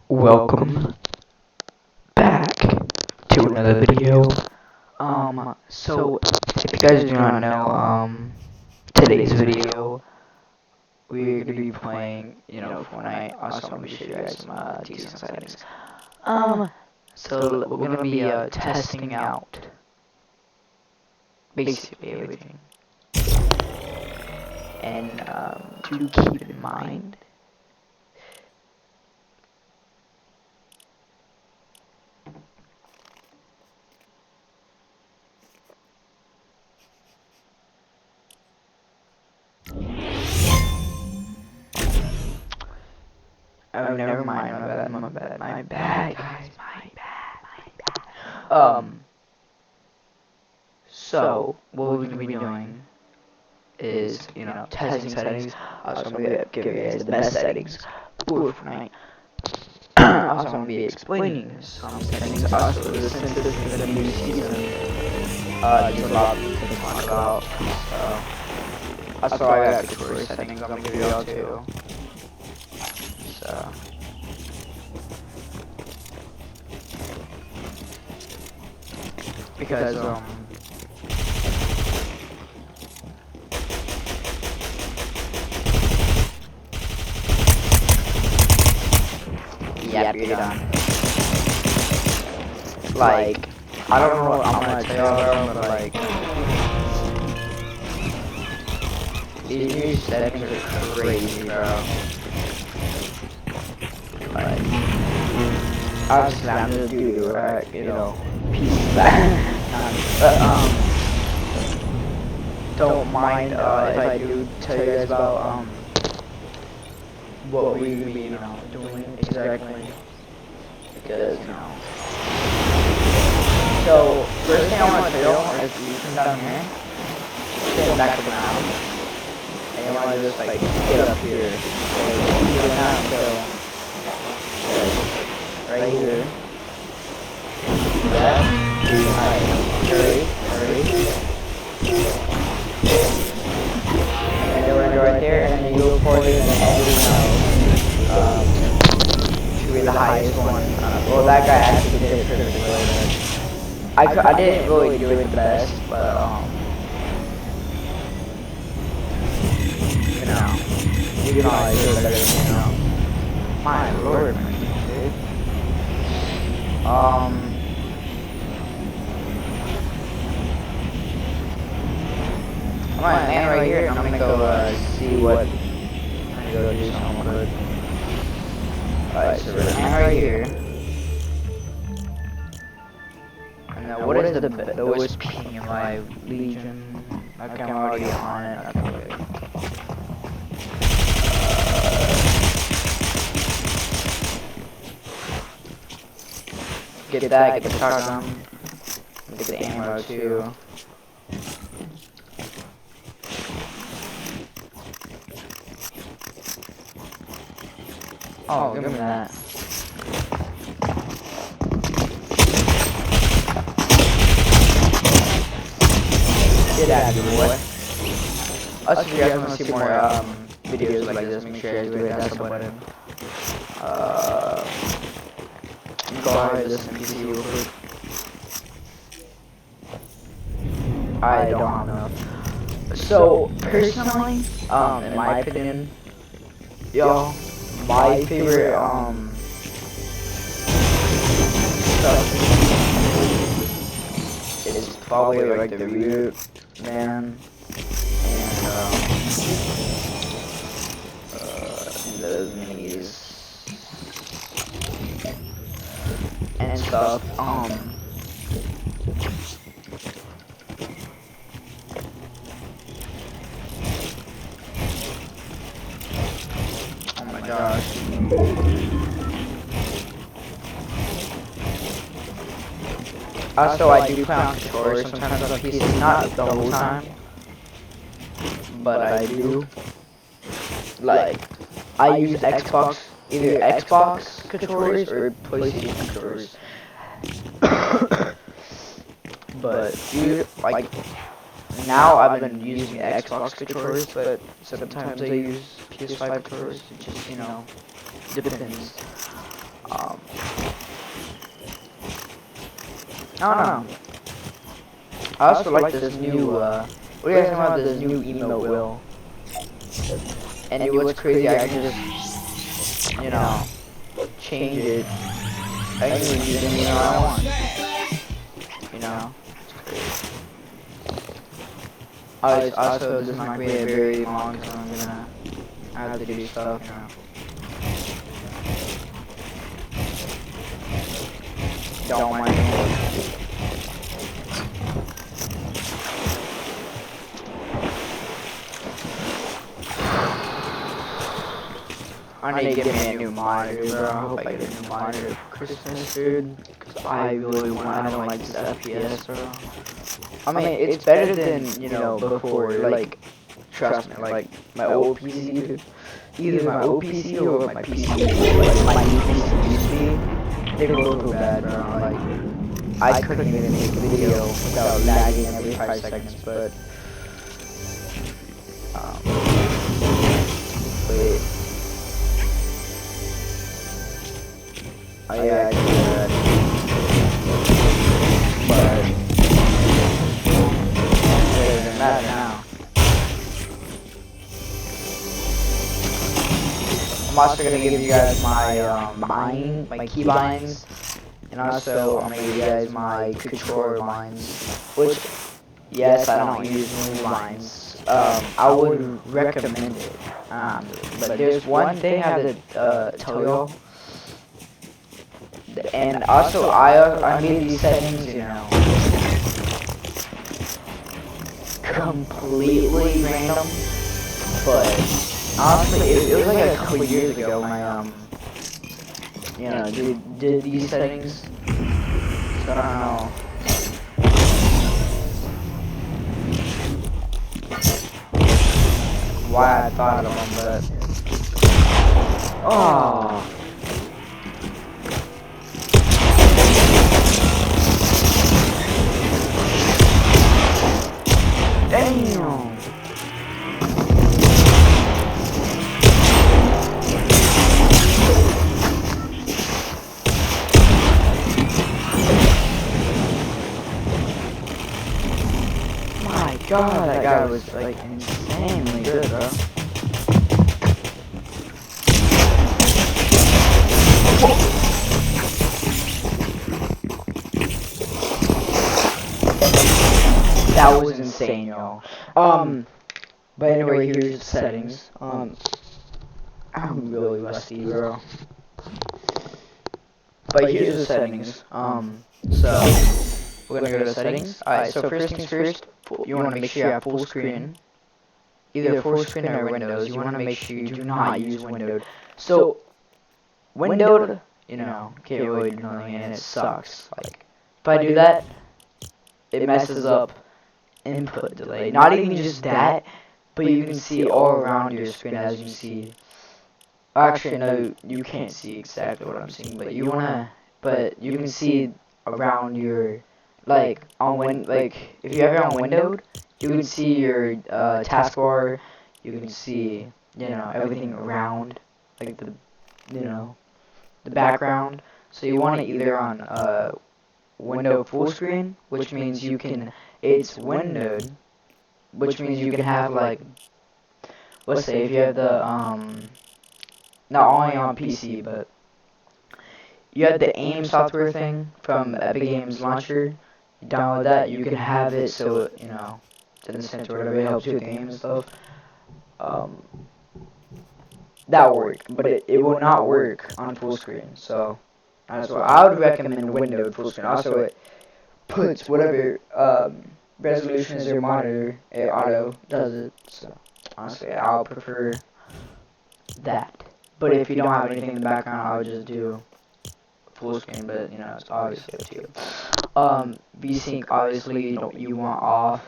Welcome back to another video. So if you guys do not know, today's video, we're gonna be playing, Fortnite. Also, I'm gonna show you guys some decent settings. So we're gonna be testing out basically everything, and do keep in mind. Oh, never mind, my bad, guys, my bad. So, what we're gonna be doing is, testing settings. Also, I'm gonna give you guys the best settings for Fortnite. Also, I'm gonna be explaining some settings. Also, since this is a new season, there's a lot to talk about. Also, I got the first settings I'm gonna give you all too. So. Because, yep, you're done. Like, I don't know what I'm gonna tell you, but like, these new settings are crazy, bro. Like, obviously I'm gonna do, right, peace of that. Don't mind, if I do tell you guys about, what we're gonna be, doing exactly. Because, So, first thing I want to do is you come down here, stand back around, and you want to just, like, get up here. So, you don't have to, right here. That, hurry. And then we're gonna go right there, and then you go for it, and then should be the highest one. Well, that guy actually did it perfectly, but I didn't really do it the best, but, you can always do it better than me, My lord, dude. I'm gonna land right here, and I'm gonna go, see what, I'm gonna go do something quick. Alright, so we're gonna land right here. And now, what is the lowest ping in my Legion? Okay, I'm already on it. Okay. Get that, get the shotgun, get the ammo too. Oh, give me that. Get out of here, boy. Also, if you guys want to see more videos like this, make sure you guys do it. That's the button. Go ahead and listen to PC real quick. I don't have enough. So, personally, in my opinion, y'all, my favorite, stuff is probably like the reboot man and those minis and stuff. Oh my gosh. Also, I do play on controllers sometimes on PC, not the whole time, but I do. Like, I use Xbox, either Xbox controllers or PlayStation controllers. But, like, now I've been using Xbox controllers, but sometimes I use PS5 controllers. It just, depends. Um, I don't know. I also like this new, what do you guys know about this new emote wheel? And what's crazy, I can just, change it. I can even use any email I want. It's crazy. Also, this might be a very long, so I'm gonna have to do stuff. Don't mind me. I need to get me a new monitor, bro. I hope I get a new monitor for Christmas, dude. Cause I really want. I don't like this FPS, bro. I mean, it's better than before. Like, trust me. Like my old PC, dude. Either my old PC or my PC, like my new PC used to be. They both were bad, bro. Like, I couldn't even make a video without lagging every 5 seconds. But, wait. Oh yeah, I can do that. But it doesn't matter now. I'm also gonna give you guys my my key binds, and also I'm gonna give you guys my controller binds. Which, yes, I don't use new binds. I would recommend it. But there's one thing I have to tell y'all. And also, I made these settings, completely random. But honestly, it was like a couple years ago when I did these settings. So I don't know. Why I thought of them, but oh. Damn! My God, that guy was like insanely good, bro. That was insane, y'all. But anyway, here's the settings. I'm really rusty, bro. But here's the settings. So we're gonna go to settings. Alright, so first things first, you wanna make sure you have full screen. Either full screen or Windows. You wanna make sure you do not use windowed. So windowed, can't really do nothing and it sucks. Like, if I do that, it messes up input delay. Not even just that, but you can see all around your screen as you see. Actually, no, you can't see exactly what I'm seeing, but you can see around your, like, if you have it on windowed, you can see your, taskbar, you can see, everything around, like the background. So you want it either on, window full screen, which means it's windowed, which means you can have, like, let's say if you have the, not only on PC, but you have the AIM software thing from Epic Games Launcher. You download that, you can have it so it, it's in the center or whatever, it helps you with the game and stuff. That will work, but it will not work on full screen. So that's why I would recommend windowed full screen. Also, it puts whatever resolution is your monitor, it auto does it. So honestly, I'll prefer that. But if you don't have anything in the background, I would just do full screen. But it's obviously up to you. VSync obviously you want off.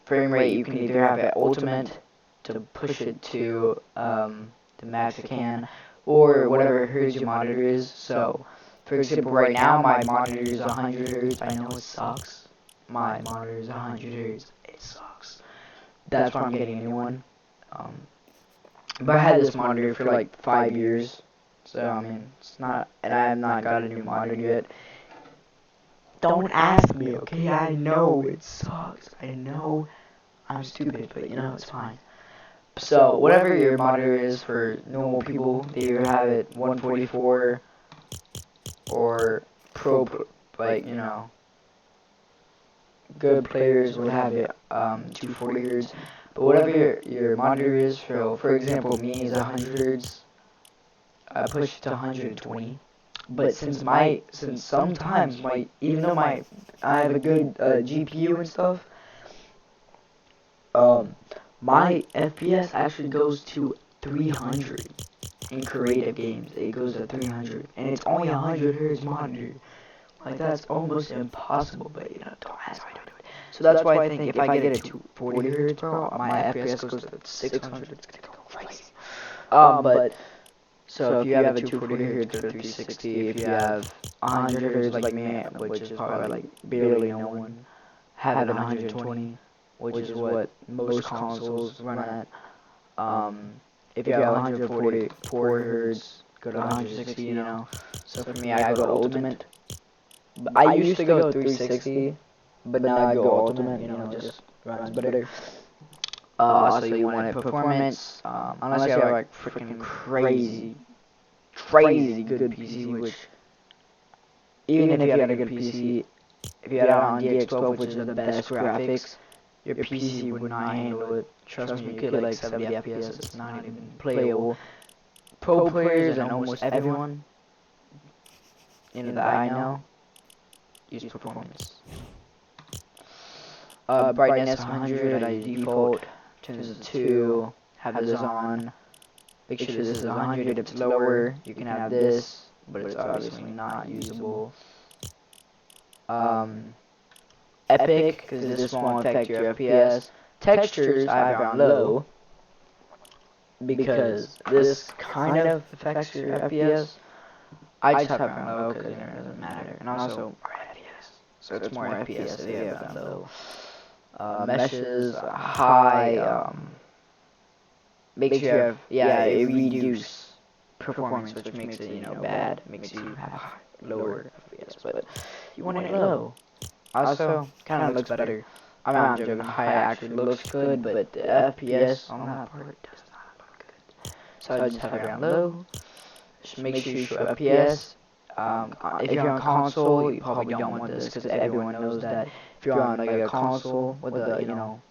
Frame rate you can either have it ultimate to push it to the max it can, or whatever hertz your monitor is. So, for example, right now my monitor is 100 hertz. I know it sucks. My monitor is 100 hertz. It sucks. That's why I'm getting a new one. But I had this monitor for like 5 years, So I mean, it's not, and I have not got a new monitor yet. Don't ask me, okay? I know it sucks. I know I'm stupid, but you know it's fine. So whatever your monitor is for normal people, they either have it 144 or pro, like you know, good players would have it 240 hertz. But whatever your monitor is, for example, me is 100 hertz. I push it to 120. But since sometimes even though I have a good GPU and stuff, um, my FPS actually goes to 300 in creative games. It goes to 300, and it's only a 100 hertz monitor. Like that's almost impossible. But you know, don't ask why I do it. So that's why I think if I get it to 40 hertz, bro, my FPS goes to 600. It's gonna go crazy. But so if you have a 240 hertz or 360, if you have 100 hertz like me, which is probably like barely no one, have it 120, which is what most consoles run at. If you have 144 hertz, go to 160, you know. So for me, I go to ultimate. I used to go 360, but now I go ultimate, you know, just runs better. Also, you want it performance, unless you have like freaking crazy good PC, which even if you had a good PC, if you had it on DX12, which is the best graphics, your PC would not handle it. Trust me, you get like 70 FPS, it's not even playable. Pro players and almost everyone, you know, that I know, use performance. Brightness 100, I use default, turn this to 2, have this on. Make sure this is 100. If it's lower, you can have this, but it's obviously not usable. Epic, because this won't affect your FPS. Textures, I have it on low, because this kind of affects your FPS. I just have it on low, because it doesn't matter. And also, more FPS. So it's more FPS if you have it on low. Meshes, high, make sure you have, it reduce performance, which makes it, you know, bad, makes you have lower FPS, but you want it low. Also, kind of looks better. I'm joking, high actually looks good, but the FPS on that part does not look good. So I just have it on low. Just make sure you show FPS. If you're on console, you probably don't want this, because everyone knows that if you're on like a console with a, you know,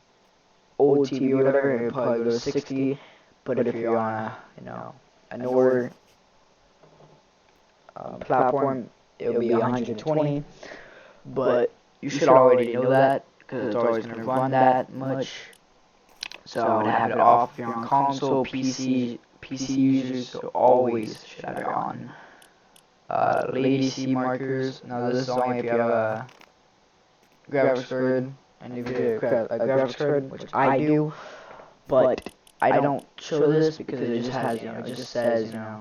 old TV or whatever, it'll probably go to 60. But if you're on a, you know, a newer platform, it'll be 120. But you should already know that, because it's always going to run that much. So I would have it off if you're on console. PC users so always should have it on. Latency markers. Now this is only if you have a graphics card, and if you have a graphics card, which I do, but I don't show this because it just has, you know, it just says, you know,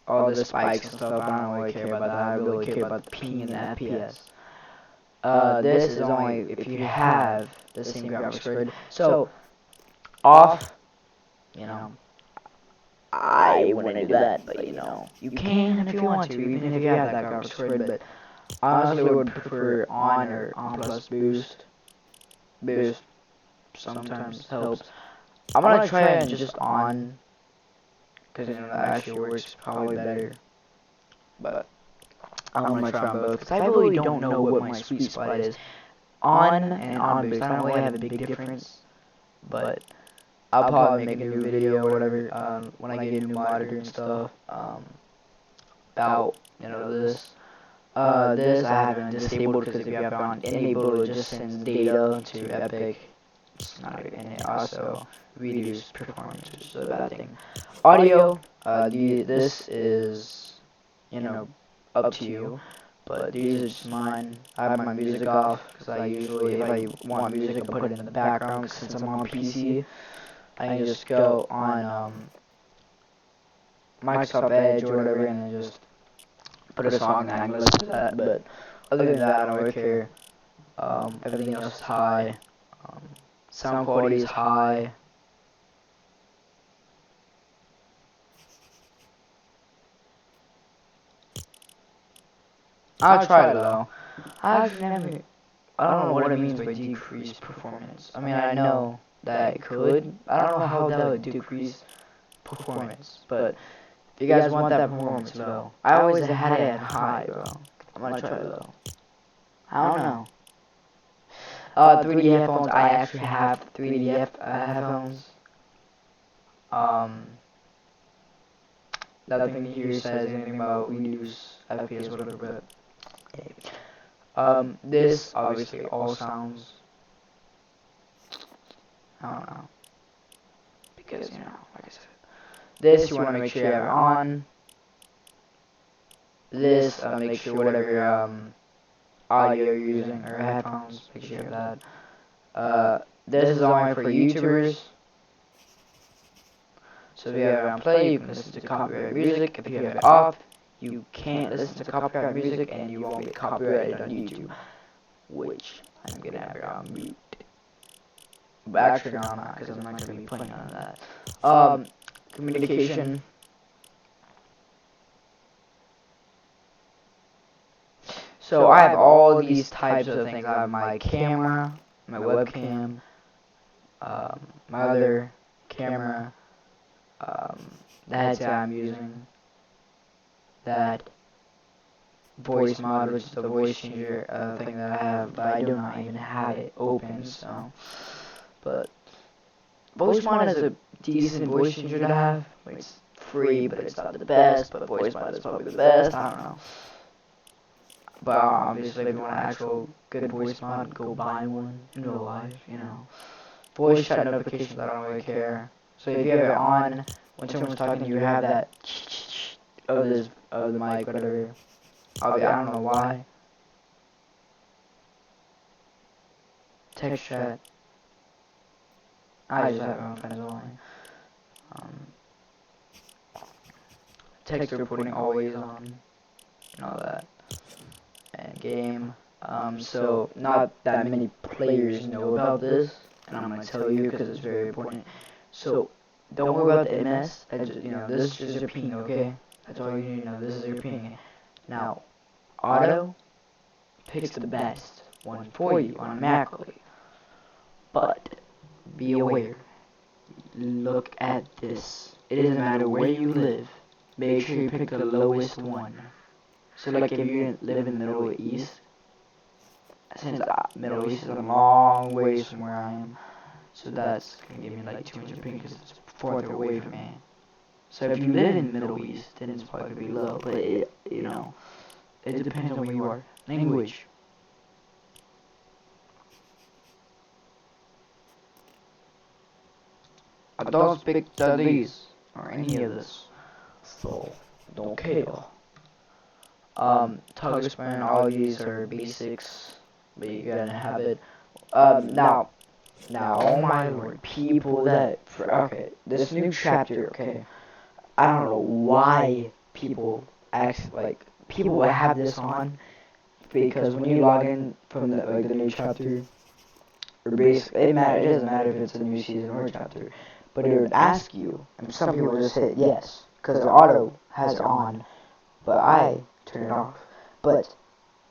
all the spikes and stuff. I don't really care about that. I really care about the ping and the FPS. This is only if you have the same graphics card. So, off, you know, I wouldn't do that, but you know, you can if you want to, even if you have that graphics card, but honestly I would prefer on or on plus boost. Boost sometimes helps. I'm gonna try it just on, because you know that actually works probably better. But I'm gonna try on both, because I really don't know what my sweet spot is. On and on boost, I don't really have a big difference, but I'll probably make a new video or whatever when I get a new monitor and stuff about, you know, this. This I haven't disabled, because if you have it on enable, it just sends data to Epic. It's not good, and it also reduces performance, which is a bad thing. Audio, this is, you know, up to you, but these are just mine. I have my music off, because I usually, if I want music, I put it in the background, because since I'm on PC, I can just go on Microsoft Edge or whatever, and then just put a song and I can listen to that. But other than that, I don't really care. Everything else is high. Sound quality is high. I'll try it though. I actually never. I don't know what it means by decreased performance. I mean, I know that it could. I don't know how that would decrease performance, but if you guys want that performance low, I always had it at high, bro. I'm gonna try it low. I don't know. 3D headphones. I actually have 3D headphones. Um, nothing here says anything about reduce FPS, whatever, but hey. This obviously all sounds. I don't know, because you know, like I said, this you want to make sure you have it on. This make sure whatever audio you're using or headphones, make sure you have that. This is only for YouTubers. So if you have it on play, you can listen to copyright music. If you have it off, you can't listen to copyright music and you won't get copyrighted on YouTube, which I'm gonna have it on mute. But actually, no, I'm not, because I'm not gonna be playing none of that. Communication. So I have all these types of things. I have my camera, my webcam, my other camera, the headset I'm using, that voice mod, which is the voice changer thing that I have, but I do not even have it open, so. But voice mod is a decent voice changer to have. Like, it's free, but it's not the best, but voice mod is probably the best, I don't know. But obviously, if you want an actual good voice mod, go buy one in real life, you know. Voice chat notifications, I don't really care. So if you have it on, when someone's talking to you, have that of the mic, whatever. I don't know why. Text chat. I just have it on friends only. Text reporting always on, and all that. And game. So not that many players know about this, and I'm gonna tell you because it's very important. So don't worry about the MS. You know, this is just your ping, okay? That's all you need to know. This is your ping. Now, auto picks the best one for you automatically, but be aware. Look at this. It doesn't matter where you live. Make sure you pick the lowest one. So like if you live in the Middle East, since Middle East is a long ways from where I am, so that's gonna give me like 200 ping because it's farther away from me. So if you live in the Middle East, then it's probably gonna be low, but it, you know, it depends on where you are. Language. I don't speak Chinese or any of this, so don't care. Tug spin, all these are basics, but you gotta have it. Now, oh my lord, people that, okay, this new chapter, okay, I don't know why people act like, people have this on, because when you log in from the, like, the new chapter, or basically, it doesn't matter if it's a new season or a chapter, but it would ask you, and some people just hit yes, because the auto has it on, but I turn it off. But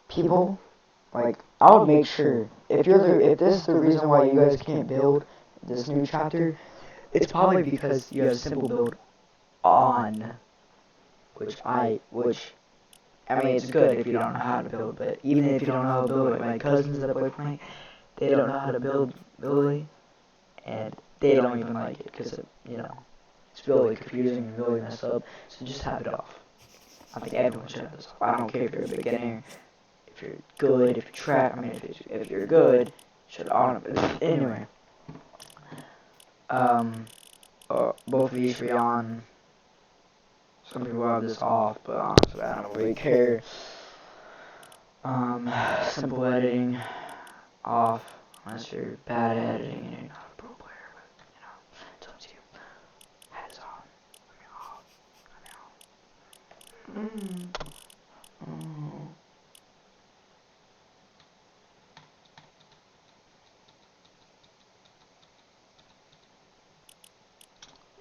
people, like, I would make sure, if this is the reason why you guys can't build this new chapter, it's probably because you have simple build on, which I mean, it's good if you don't know how to build, but even if you don't know how to build, like my cousins that play Fortnite, they don't know how to build really, and they don't even like it, because, you know, it's really confusing and really messed up, so just have it off. I think everyone should have this off. I don't care if you're a beginner, if you're good, if you're track, I mean, if you're good, should on it. Anyway, both of these should be on. Some people have this off, but honestly, I don't really care. Simple editing off, unless you're bad at editing and you're not a pro player, but, you know, it's up to you. Heads on. Let me off.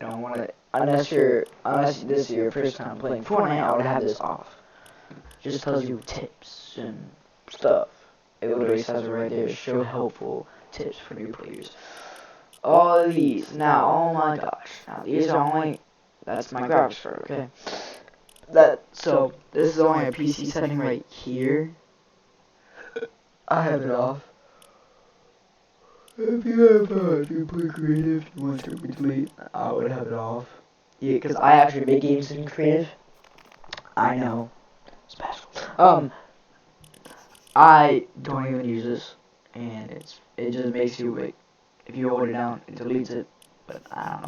You don't want it unless this is your first time playing Fortnite. I would have this off. Just tells you tips and stuff. It literally says it right there. Show helpful tips for new players. All of these. Now, oh my gosh. Now, these are only... That's my graphics card, okay? So, this is only a PC setting right here. I have it off. If you play creative, you want to delete, I would have it off. Yeah, because I actually make games in creative. I know. Special. I don't even use this, and it just makes you like, if you hold it down, it deletes it. But I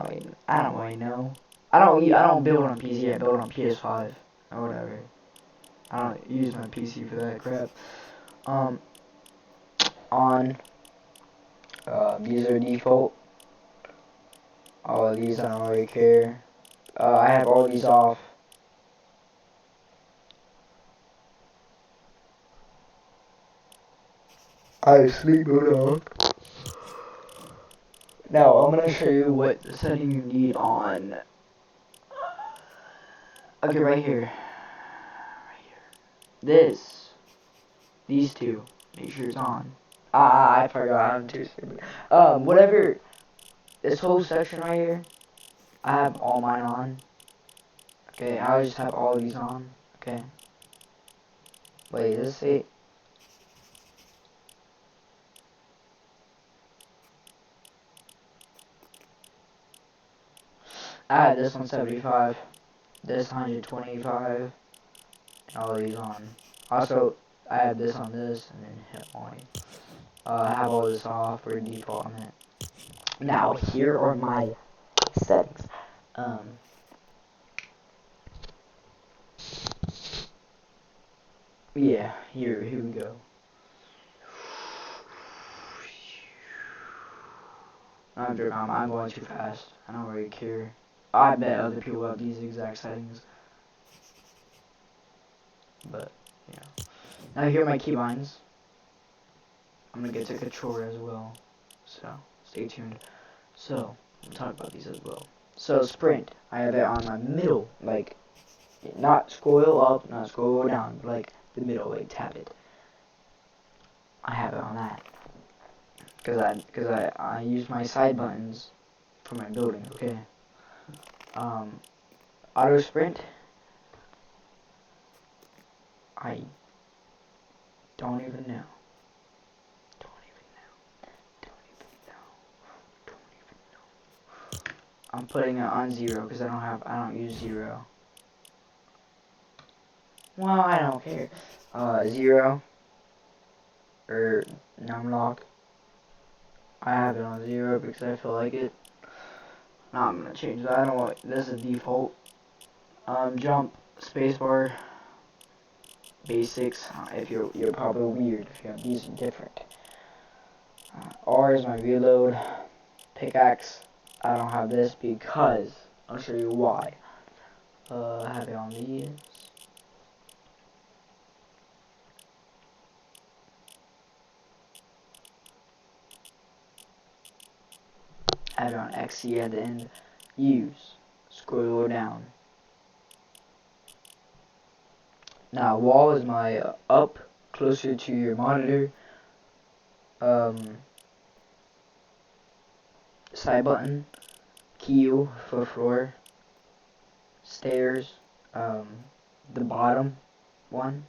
don't really know. I don't build on PC. I build on PS5 or whatever. I don't use my PC for that crap. On these are default. All of these I don't really care. I have all these off. I sleep mode off. Now I'm gonna show you what setting you need on. Okay, right here. These two. Make sure it's on. I forgot. I'm too stupid. Whatever. This whole section right here, I have all mine on. Okay, I just have all these on. Okay. Wait, let's see. I had this on 75, this 125, and all these on. Also, I have this on this, and then hit on. I have all this off for default on it. Now, here are my settings. Yeah, here we go. I'm going too fast. I don't really care. I bet other people have these exact settings. But, yeah. Now here are my keybinds. I'm gonna get to controller as well. So, stay tuned. So, we'll talk about these as well. So, sprint. I have it on my middle. Like, not scroll up, not scroll down. Like, the middle, like, tap it. I have it on that. Because I use my side buttons for my building, okay? Auto sprint. I don't even know. I'm putting it on 0 because I don't use 0. Well, I don't care. 0 or numlock. I have it on 0 because I feel like it. Now I'm gonna change that. I don't want this is default. Jump, spacebar, basics. If you're probably weird if you have these are different. R is my reload. Pickaxe. I don't have this because I'll show you why. I have it on these. I have it on XC at the end. Use. Scroll down. Now wall is my up, closer to your monitor. Side button. Key for floor. Stairs. The bottom one.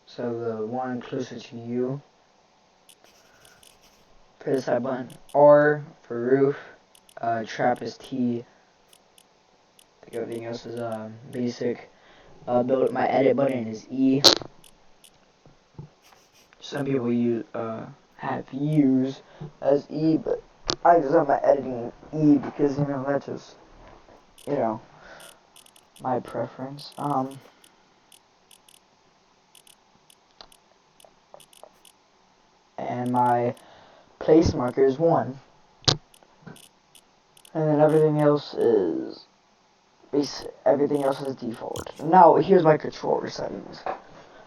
So the one closer to you. For the side button. R for roof. Trap is T. I think everything else is basic. My edit button is E. Some people have use as E, but I just have my editing E because that's just my preference. And my place marker is 1. And then everything else is default. Now here's my controller settings.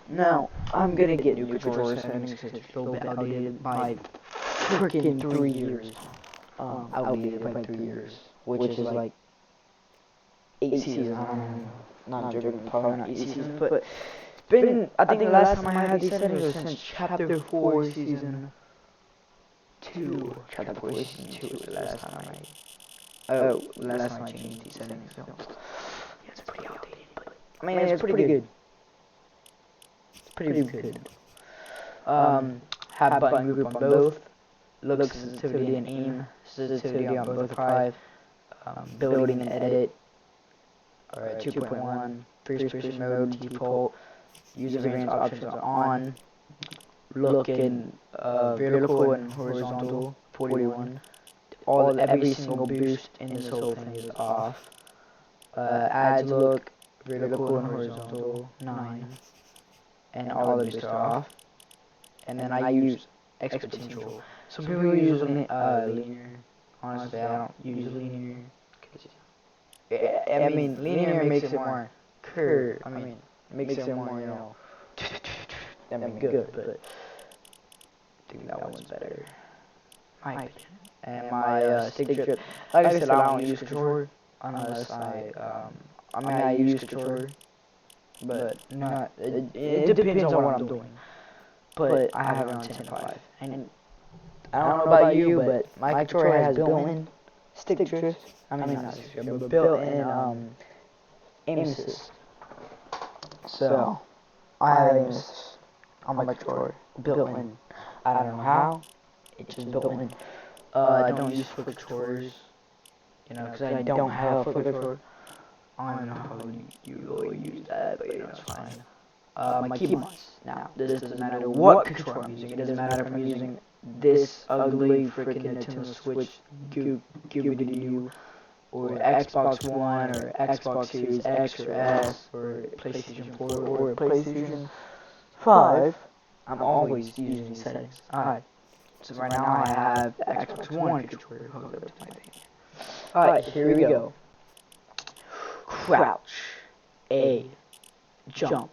Now I'm gonna get new controller settings because it's a little bit outdated by freaking 3 years. Outdated by 3 years, which is like 8 seasons. I don't know. not joking, probably not 8 seasons, but it's been, I think the last time I had these settings was since Chapter 4, Season 2. Chapter 4, Season 2 was the last time last time I changed these settings, so, yeah, it's pretty outdated, but, I mean, it's pretty good. It's pretty good. Have button group on both, look sensitivity and aim sensitivity on both are 5, building and edit, 2.1, first person mode, default, user range options are on, look in vertical and horizontal, 41, every single boost in this whole thing is off, adds look, vertical and horizontal, 9, and all the boosts are off, and then I use exponential. Some people use linear. Honestly, I don't use linear. I mean, linear makes it more curve. I mean, makes it more, you know, I mean, good, but I think that one's better. My opinion. And my stick drift, like I said, I don't use controller unless I use controller, but not. It depends on what I'm doing. But I have it on 10.5, and I don't know about you, but my controller has built-in stick drift. I mean, not stick drift, but built-in aim assist. So I have aim assist on my controller, built-in. I don't know how. It's just built-in. I don't use foot controllers, you know, because I don't have a foot controller. I don't know how you will use that, but you know, it's fine. My keyboards. Now, this doesn't matter what controller I'm using. It doesn't matter if I'm using this ugly freaking Nintendo Switch Gooby-Doo, or Xbox One, or Xbox Series X or S, or PlayStation 4, or PlayStation 5. I'm always using these settings. Alright, so right now I have the Xbox One controller hooked up to my thing. Alright, here we go. Crouch. A. Jump.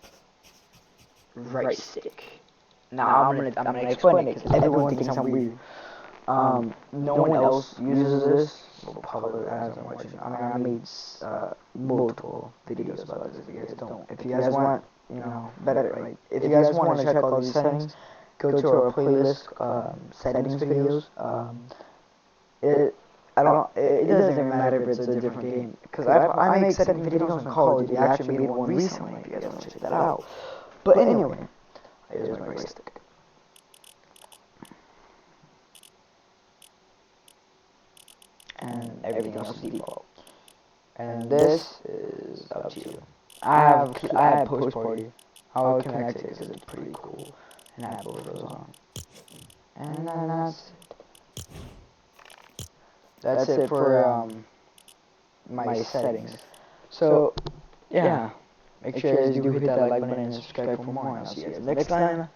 Right stick. Now I'm gonna explain it because everyone thinks I'm weird. No one else uses this. Well, probably hasn't watched it. I mean, I made multiple videos about this. If you guys don't, if you guys want, you know, better, like, if you guys want to check all these settings, go to our playlist, settings videos. It doesn't even matter if it's a different game, because I make setting videos on Call of Duty. I actually made one recently. If you guys want to check that out. But anyway, here's my right stick. And everything else is default. And this is up to you. I have post party. I'll connect it because it's pretty cool, and I have both of those on. And then that's it for my settings. So yeah, make sure you do hit that like button and subscribe for more. And I'll see you guys next time.